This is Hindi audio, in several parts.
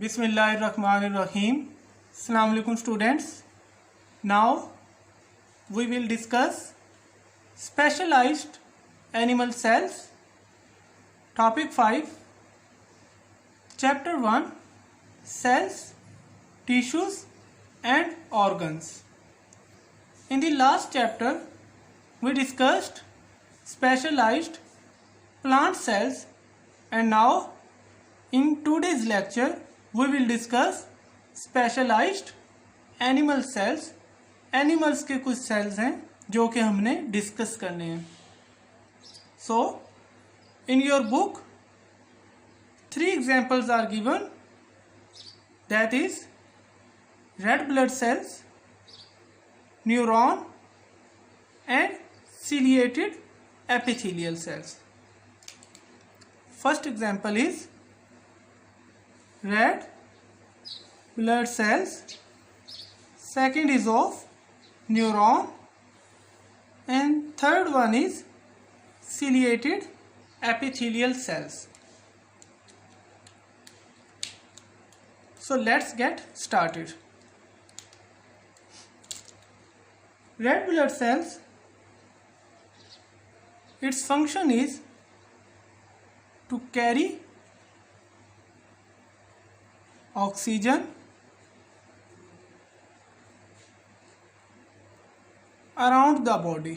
Bismillahirrahmanirrahim. Assalamu alaikum students. Now we will discuss specialized animal cells. Topic 5. Chapter 1. Cells, tissues and organs. In the last chapter we discussed specialized plant cells, and now in today's lecture we will discuss specialized animal cells. Animals के कुछ सेल्स हैं जो कि हमने डिस्कस करने हैं. So in your book 3 examples are given, that is red blood cells, neuron and ciliated epithelial cells. First example is red blood cells, second is of neuron, and third one is ciliated epithelial cells. So let's get started. Red blood cells, its function is to carry oxygen around the body.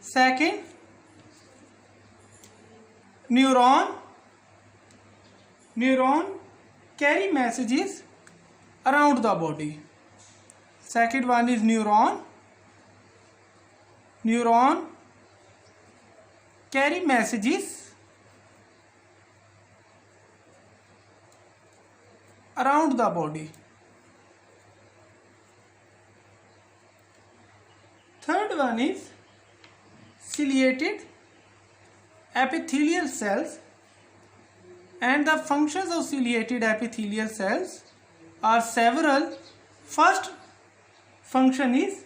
Second, neuron carry messages around the body. Second one is neuron carry messages around the body. Third one is ciliated epithelial cells, and the functions of ciliated epithelial cells are several. First function is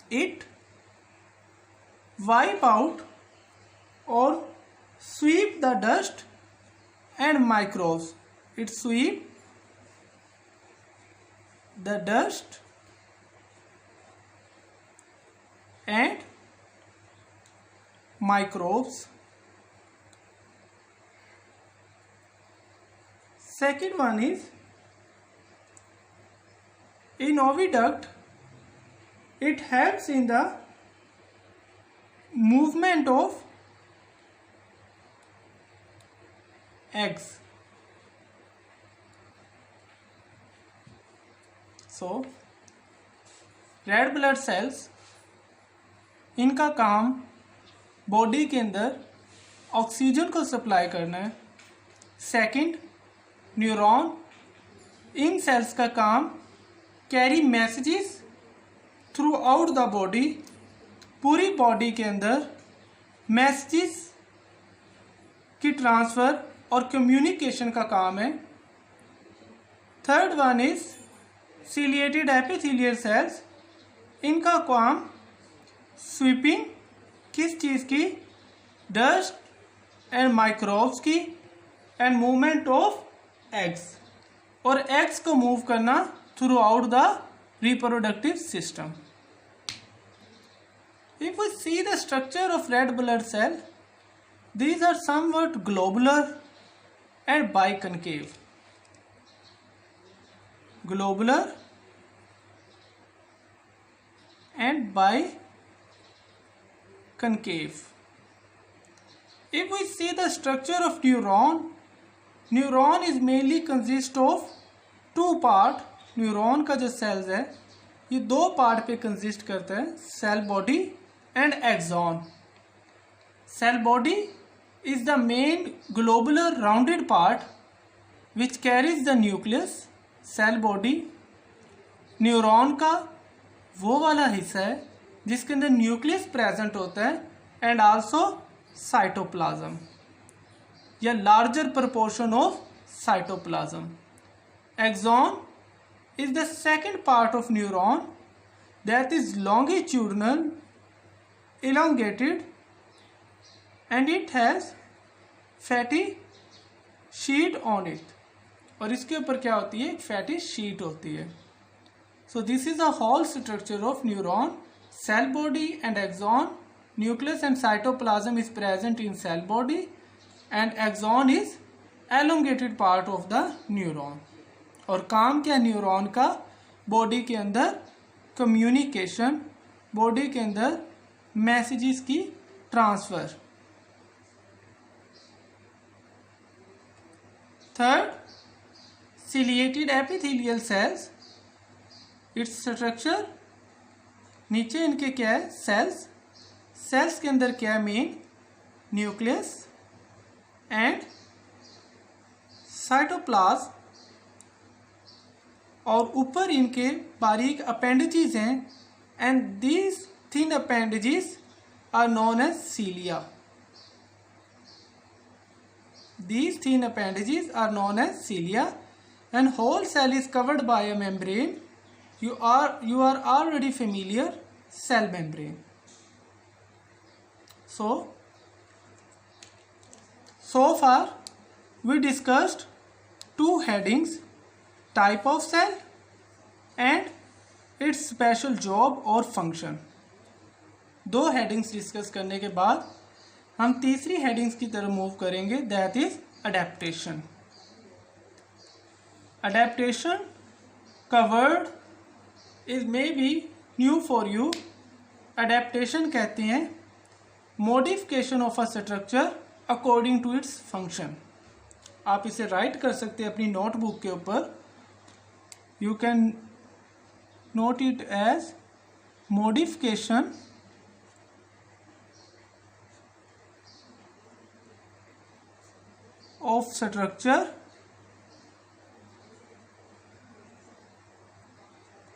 it wipe out or sweep the dust and microbes. It sweep the dust and microbes. Second one is in oviduct. It helps in the movement of eggs. So red blood sales, इनका काम बॉडी के अंदर ऑक्सीजन को सप्लाई करना है. सेकंड, न्यूरॉन, इन सेल्स का काम carry messages through out the body, पूरी बॉडी के अंदर मैसेजेस की ट्रांसफ़र और कम्युनिकेशन का काम है. Third one is ciliated epithelial cells. इनका काम स्वीपिंग किस चीज़ की, डस्ट एंड माइक्रोब्स की, एंड मूवमेंट ऑफ एग्स, और एग्स को मूव करना through out the reproductive system. If we see the structure of red blood cell, these are somewhat globular and biconcave. Globular and biconcave. If we see the structure of neuron is mainly consist of 2 part. Neuron का जो सेल्स है ये 2 पार्ट पे कंसिस्ट करता है, cell body and axon. Cell body is the main globular rounded part which carries the nucleus. Cell body neuron का वो वाला हिस्सा है जिसके अंदर न्यूक्लियस प्रेजेंट होता है, एंड आल्सो साइटोप्लाज्म या larger proportion of cytoplasm. Axon is the second part of neuron that is longitudinal elongated and it has fatty sheet on it. और इसके ऊपर क्या होती है, एक फैटी शीट होती है. So this is a whole structure of neuron. Cell body and axon. Nucleus and cytoplasm is present in cell body and axon is elongated part of the neuron. और काम क्या न्यूरॉन का, बॉडी के अंदर कम्युनिकेशन, बॉडी के अंदर मैसेजेस की transfer. Third, ciliated epithelial cells. Its structure, नीचे इनके क्या है, सेल्स. सेल्स के अंदर क्या है, मेन न्यूक्लियस एंड साइटोप्लाज्म, और ऊपर इनके बारीक अपेंडेजेस हैं. And these thin appendages are known as cilia. These thin appendages are known as cilia, and whole cell is covered by a membrane. You are already familiar, cell membrane. So far we discussed two headings: type of cell and its special job or function. दो headings डिस्कस करने के बाद हम तीसरी हेडिंग्स की तरफ मूव करेंगे, दैट इज अडेप्टेशन. अडेप्टेशन का word is maybe new for you. Adaptation कहते हैं modification of a structure according to its function. आप इसे राइट कर सकते हैं अपनी नोटबुक के ऊपर. You can note it as modification of structure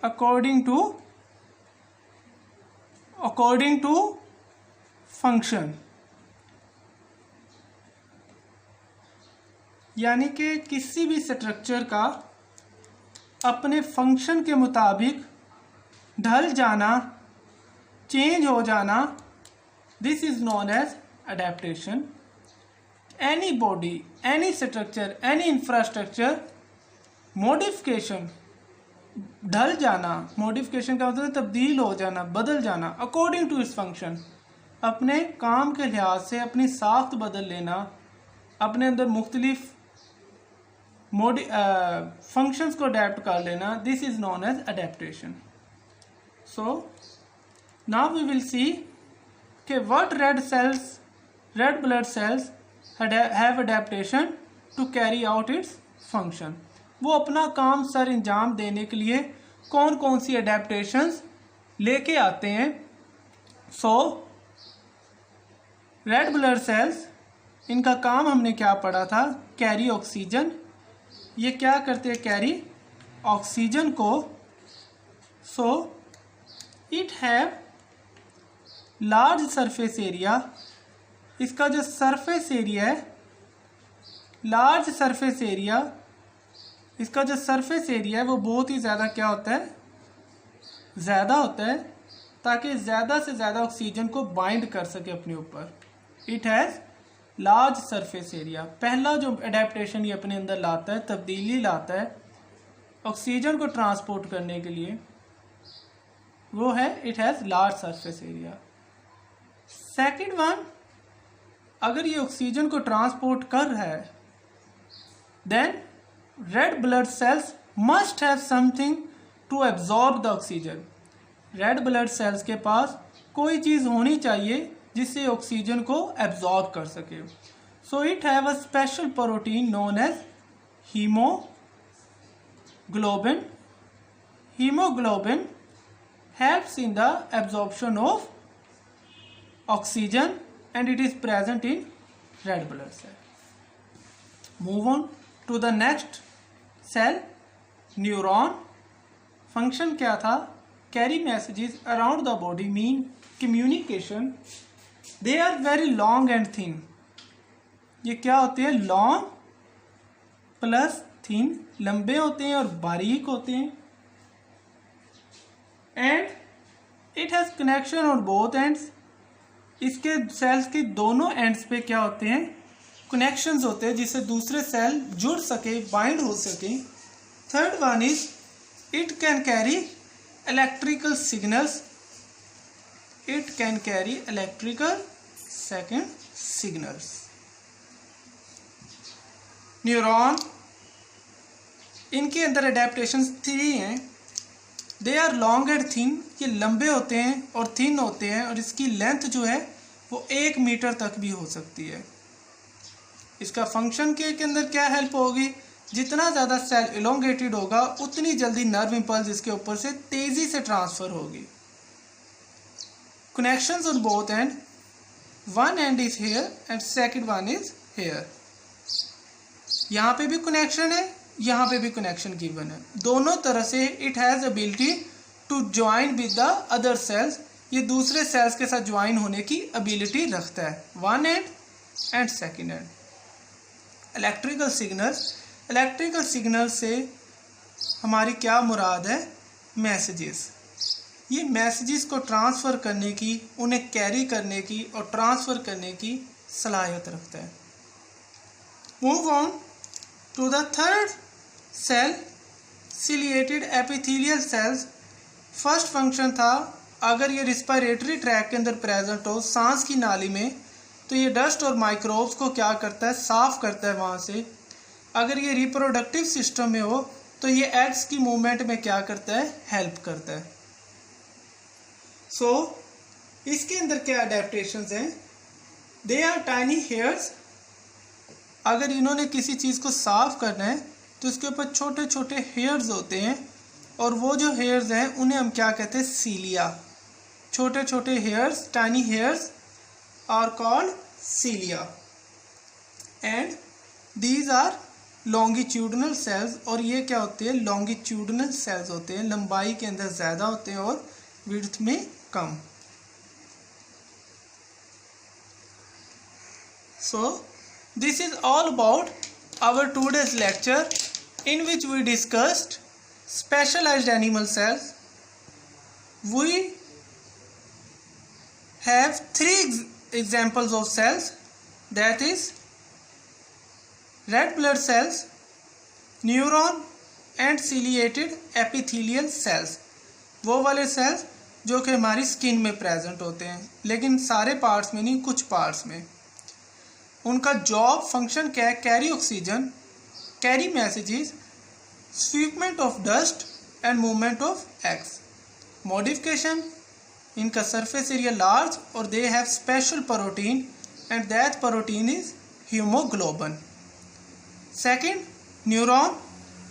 according to function. यानी कि किसी भी स्ट्रक्चर का अपने फंक्शन के मुताबिक ढल जाना, चेंज हो जाना, this is known as adaptation. Any body, any structure, any infrastructure, modification, ढल जाना, modification का मतलब तब्दील हो जाना, बदल जाना, according to its function, अपने काम के लिहाज से अपनी साख्त बदल लेना, अपने अंदर मुख्तलिफ फंक्शंस को अडेप्ट कर लेना, this is known as adaptation. So now we will see कि what red blood cells have adaptation to carry out its function. वो अपना काम सर अंजाम देने के लिए कौन कौन सी adaptations लेके आते हैं. सो रेड ब्लड सेल्स, इनका काम हमने क्या पढ़ा था, कैरी ऑक्सीजन. ये क्या करते हैं, कैरी ऑक्सीजन को. सो it have large surface area. इसका जो सरफेस एरिया है, लार्ज सरफेस एरिया, इसका जो सरफेस एरिया है वो बहुत ही ज़्यादा क्या होता है, ज़्यादा होता है, ताकि ज़्यादा से ज़्यादा ऑक्सीजन को बाइंड कर सके अपने ऊपर. It has large surface area. पहला जो अडेप्टेशन ये अपने अंदर लाता है, तब्दीली लाता है ऑक्सीजन को ट्रांसपोर्ट करने के लिए, वो है it has large surface area. Second one, अगर ये ऑक्सीजन को ट्रांसपोर्ट कर रहा है, then red blood cells must have something to absorb the oxygen. Red blood cells के पास कोई चीज़ होनी चाहिए जिससे ऑक्सीजन को एब्जॉर्ब कर सके. So it have a special protein known as haemoglobin. Haemoglobin helps in the absorption of oxygen and it is present in red blood cell. Move on to the next cell, neuron. Function क्या था? Carry messages around the body, mean communication. They are very long and thin. ये क्या होते हैं? Long plus thin, लंबे होते हैं और बारीक होते हैं. And it has connection on both ends. इसके सेल्स के दोनों एंड्स पे क्या होते हैं, कनेक्शंस होते हैं जिससे दूसरे सेल जुड़ सके, बाइंड हो सके। Third one is it can carry electrical signals, it can carry electrical second signals. Neuron, इनके अंदर अडेप्टेशन 3 हैं। They are long and thin, ये लंबे होते हैं और थिन होते हैं, और इसकी लेंथ जो है वो 1 मीटर तक भी हो सकती है। इसका फंक्शन के अंदर क्या हेल्प होगी, जितना ज़्यादा सेल इलोंगेटेड होगा उतनी जल्दी नर्व इम्पल्स इसके ऊपर से तेज़ी से ट्रांसफ़र होगी। Connections on both and, one and is here and second one is here. यहाँ पे भी कनेक्शन है, यहाँ पे भी कनेक्शन गिवन है, दोनों तरह से it has ability to join with the other cells, ये दूसरे सेल्स के साथ ज्वाइन होने की एबिलिटी रखता है, one and and second and. Electrical signals, electrical signal से हमारी क्या मुराद है, मैसेजेस। ये मैसेजेस को ट्रांसफ़र करने की, उन्हें कैरी करने की और ट्रांसफ़र करने की सलाहियत रखता है। Move on to the third cell, ciliated epithelial cells. First function था, अगर ये रिस्पिरेटरी ट्रैक के अंदर प्रेजेंट हो, सांस की नाली में, तो ये डस्ट और माइक्रोब्स को क्या करता है, साफ़ करता है वहाँ से। अगर ये रिप्रोडक्टिव सिस्टम में हो तो ये एग्स की मूवमेंट में क्या करता है, हेल्प करता है। सो इसके अंदर क्या अडेप्टेशंस हैं, दे आर टाइनी हेयर्स। अगर इन्होंने किसी चीज़ को साफ करना है तो इसके ऊपर छोटे छोटे हेयर्स होते हैं, और वो जो हेयर्स हैं उन्हें हम क्या कहते हैं, सीलिया। छोटे छोटे hairs, tiny hairs are called cilia, and these are longitudinal cells. और ये क्या होते हैं, लॉन्गिट्यूडनल सेल्स होते हैं, लंबाई के अंदर ज़्यादा होते हैं और विड्थ में कम। सो this is all about our today's lecture, in which we discussed specialized animal cells. We have 3 examples of cells, that is red blood cells, neuron and ciliated epithelial cells। वो वाले सेल्स जो कि हमारी स्किन में प्रेजेंट होते हैं, लेकिन सारे पार्ट्स में नहीं, कुछ पार्ट्स में। उनका जॉब फंक्शन क्या है, carry oxygen, carry messages, sweepment of dust and movement of eggs. Modification, इनका सरफेस एरिया लार्ज और they have special protein and that protein is haemoglobin. Second, neuron,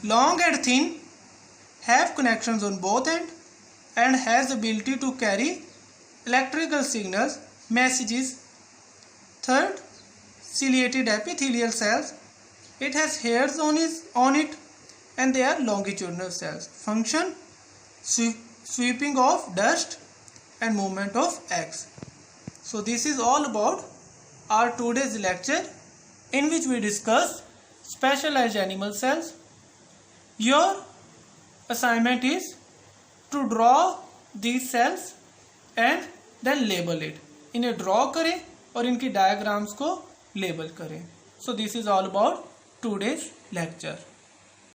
long and thin, have connections on both end and has the ability to carry electrical signals, messages. Third, ciliated epithelial cells, it has hairs on it and they are longitudinal cells. Function, sweeping of dust and movement of eggs. So this is all about our today's lecture, in which we discussed specialized animal cells. Your assignment is to draw these cells and then label it. इन्हें ड्रॉ करें और इनकी डायग्राम्स को लेबल करें। So this is all about today's lecture.